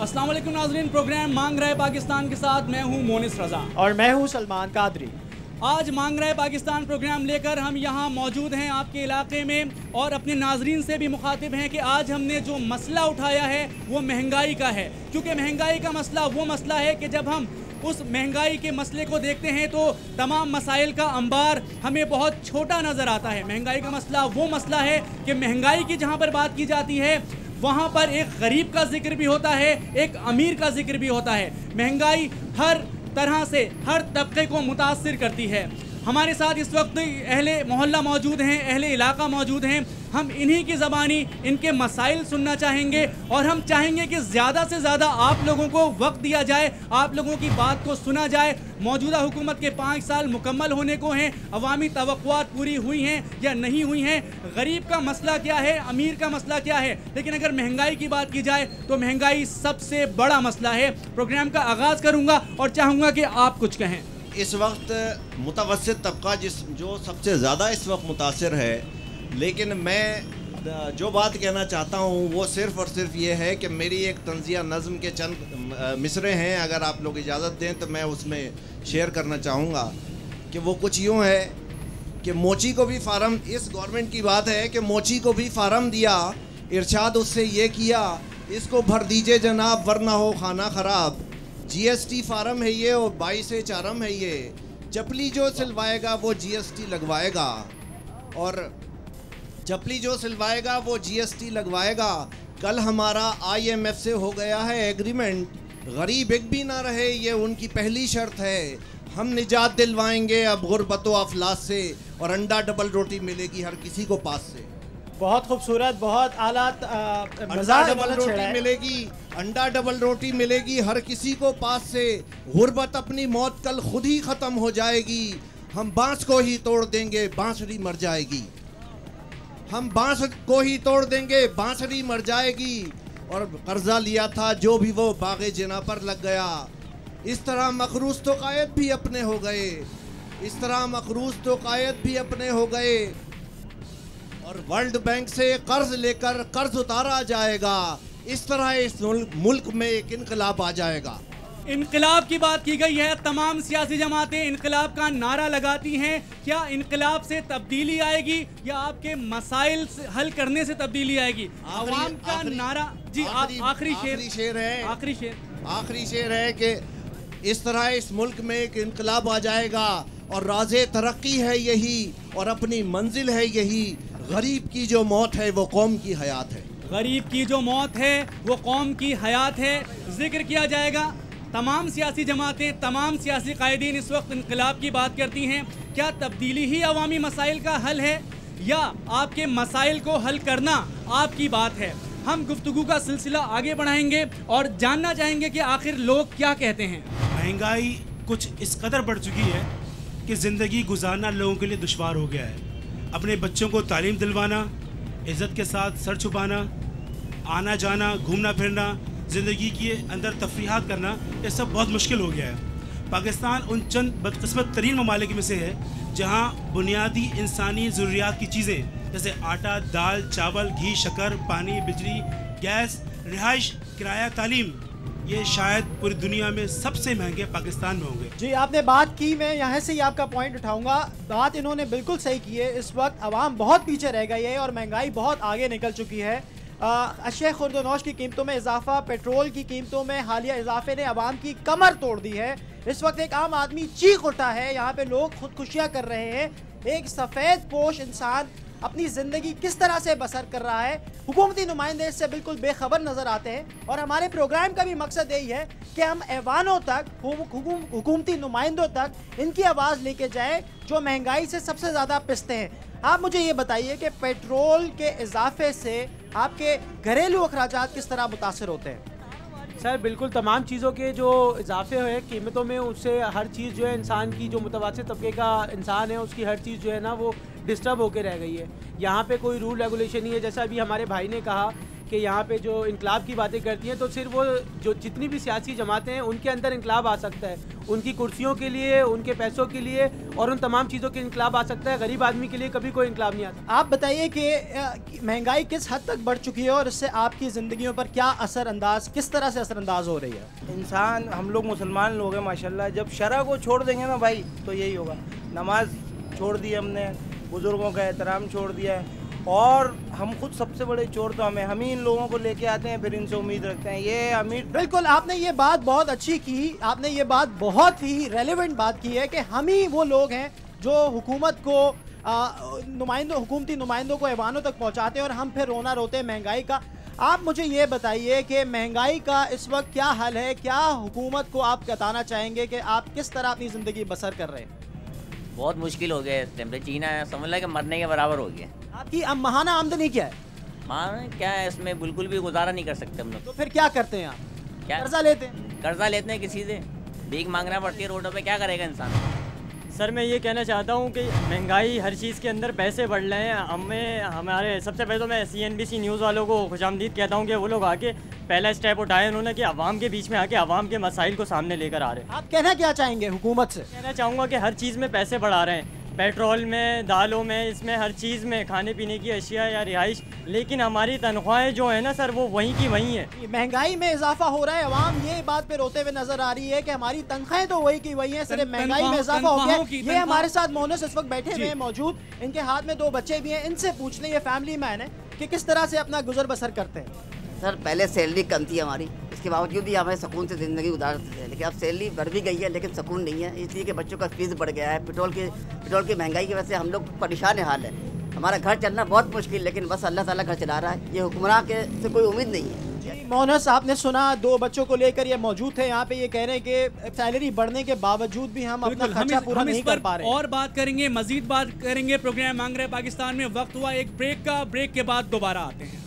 अस्सलाम वालेकुम नाज़रीन, प्रोग्राम मांग रहा है पाकिस्तान के साथ मैं हूं मोनिस रज़ा और मैं हूं सलमान कादरी। आज मांग रहा है पाकिस्तान प्रोग्राम लेकर हम यहां मौजूद हैं आपके इलाके में और अपने नाजरीन से भी मुखातिब हैं कि आज हमने जो मसला उठाया है वो महंगाई का है। क्योंकि महंगाई का मसला वो मसला है कि जब हम उस महंगाई के मसले को देखते हैं तो तमाम मसाइल का अंबार हमें बहुत छोटा नज़र आता है। महंगाई का मसला वो मसला है कि महंगाई की जहाँ पर बात की जाती है वहाँ पर एक गरीब का जिक्र भी होता है, एक अमीर का जिक्र भी होता है। महंगाई हर तरह से हर तबके को मुतासिर करती है। हमारे साथ इस वक्त अहले मोहल्ला मौजूद हैं, अहले इलाका मौजूद हैं। हम इन्हीं की ज़बानी इनके मसाइल सुनना चाहेंगे और हम चाहेंगे कि ज़्यादा से ज़्यादा आप लोगों को वक्त दिया जाए, आप लोगों की बात को सुना जाए। मौजूदा हुकूमत के 5 साल मुकम्मल होने को हैं, अवामी तवक्कुआत पूरी हुई हैं या नहीं हुई हैं, गरीब का मसला क्या है, अमीर का मसला क्या है। लेकिन अगर महंगाई की बात की जाए तो महंगाई सबसे बड़ा मसला है। प्रोग्राम का आगाज़ करूँगा और चाहूँगा कि आप कुछ कहें। इस वक्त मुतवस्सित तबका जो सबसे ज़्यादा इस वक्त मुतासिर है, लेकिन मैं जो बात कहना चाहता हूँ वो सिर्फ़ और सिर्फ ये है कि मेरी एक तंज़िया नज़्म के चंद मिसरे हैं, अगर आप लोग इजाज़त दें तो मैं उसमें शेयर करना चाहूँगा कि वो कुछ यूँ है कि मोची को भी फार्म, इस गवर्नमेंट की बात है कि मोची को भी फार्म दिया, इरशाद उससे ये किया, इसको भर दीजिए जनाब वरना हो खाना ख़राब। GST फार्म है ये और 22 चारम है ये, चपली जो सिलवाएगा वो GST लगवाएगा, और चपली जो सिलवाएगा वो GST लगवाएगा। कल हमारा IMF से हो गया है एग्रीमेंट, गरीब एक भी ना रहे ये उनकी पहली शर्त है। हम निजात दिलवाएंगे अब गुर्बत व अफलास से, और अंडा डबल रोटी मिलेगी हर किसी को पास से। बहुत खूबसूरत, बहुत आला अंडा डबल रोटी मिलेगी, अंडा डबल रोटी मिलेगी हर किसी को पास से। गुर्बत अपनी मौत कल खुद ही ख़त्म हो जाएगी, हम बांस को ही तोड़ देंगे बांसुरी मर जाएगी। हम बांस को ही तोड़ देंगे बांसुरी मर जाएगी। और कर्जा लिया था जो भी वो बागे जिना पर लग गया। इस तरह मकरूज तो कायद भी अपने हो गए, इस तरह मकरूज तो कायद भी अपने हो गए। और वर्ल्ड बैंक से कर्ज लेकर कर्ज उतारा जाएगा, इस तरह इस मुल्क में एक इनकलाब आ जाएगा। इनकलाब की बात की गई है, तमाम सियासी जमातें इनकलाब का नारा लगाती हैं। क्या इनकलाब से तब्दीली आएगी या आपके मसाइल हल करने से तब्दीली आएगी? आवाम का नारा जी, आखिरी शेर है कि इस तरह इस मुल्क में एक इनकलाब आ जाएगा और राज़े तरक्की है यही और अपनी मंजिल है यही। गरीब की जो मौत है वो कौम की हयात है, गरीब की जो मौत है वो कौम की हयात है। जिक्र किया जाएगा, तमाम सियासी जमातें, तमाम सियासी कायदीन इस वक्त इनकलाब की बात करती हैं। क्या तब्दीली ही अवामी मसाइल का हल है या आपके मसाइल को हल करना आपकी बात है? हम गुफ्तगू का सिलसिला आगे बढ़ाएंगे और जानना चाहेंगे कि आखिर लोग क्या कहते हैं। महंगाई कुछ इस कदर बढ़ चुकी है कि ज़िंदगी गुजारना लोगों के लिए दुश्वार हो गया है। अपने बच्चों को तालीम दिलवाना, इज़्ज़त के साथ सर छुपाना, आना जाना, घूमना फिरना, ज़िंदगी के अंदर तफरीहात करना, ये सब बहुत मुश्किल हो गया है। पाकिस्तान उन चंद बदकिस्मत तरीन ममालिक में से है जहाँ बुनियादी इंसानी ज़रूरियात की चीज़ें जैसे आटा, दाल, चावल, घी, शक्कर, पानी, बिजली, गैस, रिहाइश, किराया, तालीम, ये शायद पूरी दुनिया में सबसे महंगे पाकिस्तान में होंगे। जी, आपने बात की, मैं यहाँ से ही आपका पॉइंट उठाऊंगा। बात इन्होंने बिल्कुल सही की है। इस वक्त आवाम बहुत पीछे रह गई है और महंगाई बहुत आगे निकल चुकी है। अशिया खुर्दनोश की कीमतों में इजाफा, पेट्रोल की कीमतों में हालिया इजाफे ने आवाम की कमर तोड़ दी है। इस वक्त एक आम आदमी चीख उठा है, यहाँ पे लोग खुदकुशियाँ कर रहे हैं। एक सफ़ेद पोश इंसान अपनी ज़िंदगी किस तरह से बसर कर रहा है, हुकूमती नुमाइंदे इससे बिल्कुल बेखबर नज़र आते हैं। और हमारे प्रोग्राम का भी मकसद यही है कि हम ऐवानों तक, हुकूमती नुमाइंदों तक इनकी आवाज़ लेके जाएं जो महंगाई से सबसे ज़्यादा पिसते हैं। आप मुझे ये बताइए कि पेट्रोल के इजाफे से आपके घरेलू अखराजात किस तरह मुतासर होते हैं? सर बिल्कुल, तमाम चीज़ों के जो इजाफे हैं कीमतों में, उससे हर चीज़ जो है इंसान की, जो मुतवस्सित तबके का इंसान है उसकी हर चीज़ जो है ना वो डिस्टर्ब होकर रह गई है। यहाँ पे कोई रूल रेगुलेशन नहीं है। जैसा अभी हमारे भाई ने कहा कि यहाँ पे जो इनकलाब की बातें करती हैं, तो सिर्फ वो जो जितनी भी सियासी जमातें हैं उनके अंदर इनकलाब आ सकता है, उनकी कुर्सियों के लिए, उनके पैसों के लिए और उन तमाम चीज़ों के इनकलाब आ सकता है। गरीब आदमी के लिए कभी कोई इनकलाब नहीं आता। आप बताइए कि महंगाई किस हद तक बढ़ चुकी है और इससे आपकी ज़िंदगियों पर क्या असरअंदाज, किस तरह से असरअंदाज हो रही है? इंसान, हम लोग मुसलमान लोग हैं माशाल्लाह, जब शरअ को छोड़ देंगे ना भाई तो यही होगा। नमाज छोड़ दी हमने, बुज़ुर्गों का एहतराम छोड़ दिया है, और हम खुद सबसे बड़े चोर तो हम ही इन लोगों को लेके आते हैं, फिर इनसे उम्मीद रखते हैं ये अमीर। बिल्कुल, आपने ये बात बहुत अच्छी की, आपने ये बात बहुत ही रेलेवेंट बात की है कि हम ही वो लोग हैं जो हुकूमत को हुकूमती नुमाइंदों को ऐवानों तक पहुंचाते हैं और हम फिर रोना रोते हैं महंगाई का। आप मुझे ये बताइए कि महंगाई का इस वक्त क्या हाल है? क्या हुकूमत को आप बताना चाहेंगे कि आप किस तरह अपनी ज़िंदगी बसर कर रहे हैं? बहुत मुश्किल हो गया इस टाइम पे, जीना है समझ ला कि मरने के बराबर हो गया। आपकी माहाना आमदनी क्या है? हाँ क्या है, इसमें बिल्कुल भी गुजारा नहीं कर सकते हम लोग। तो फिर क्या करते हैं आप? क्या कर्जा लेते हैं? कर्जा लेते हैं किसी से, भीख मांगना पड़ती है रोडों पे, क्या करेगा इंसान। सर मैं ये कहना चाहता हूँ कि महंगाई हर चीज़ के अंदर पैसे बढ़ रहे हैं। हमारे सबसे पहले तो मैं CNBC न्यूज़ वालों को खुशामदीद कहता हूँ कि वो लोग आके पहला स्टेप उठाए उन्होंने कि आवाम के बीच में आके आवाम के मसाइल को सामने लेकर आ रहे हैं। आप कहना क्या चाहेंगे हुकूमत से? कहना चाहूँगा कि हर चीज़ में पैसे बढ़ा रहे हैं, पेट्रोल में, दालों में, इसमें हर चीज़ में, खाने पीने की अशिया या रिहाइश, लेकिन हमारी तनख्वाहें जो है ना सर वो वहीं की वहीं है। महंगाई में इजाफा हो रहा है, अवाम ये बात पे रोते हुए नजर आ रही है कि हमारी तनख्वाहें तो वही की वही हैं, सिर्फ महंगाई में इजाफा हो गया है। ये हमारे साथ मोनस इस वक्त बैठे हुए हैं मौजूद, इनके हाथ में 2 बच्चे भी हैं, इनसे पूछ लें, ये फैमिली मैन है, कि किस तरह से अपना गुजर बसर करते हैं। सर पहले सैलरी कम थी हमारी, इसके बावजूद भी हमें सुकून से ज़िंदगी गुजारते थे, लेकिन अब सैलरी बढ़ भी गई है लेकिन सुकून नहीं है, इसलिए कि बच्चों का फीस बढ़ गया है, पेट्रोल की महंगाई की वजह से हम लोग परेशान हाल है। हमारा घर चलना बहुत मुश्किल, लेकिन बस अल्लाह ताला घर चला रहा है, ये हुक्मरान के से कोई उम्मीद नहीं है। मोहनस, आपने सुना 2 बच्चों को लेकर ये मौजूद थे यहाँ पे, ये कह रहे हैं कि सैलरी बढ़ने के बावजूद भी हम अपना खर्चा पूरा नहीं कर पा रहे। और बात करेंगे, मजीद बात करेंगे प्रोग्राम मांग रहे पाकिस्तान में। वक्त हुआ एक ब्रेक का, ब्रेक के बाद दोबारा आते हैं।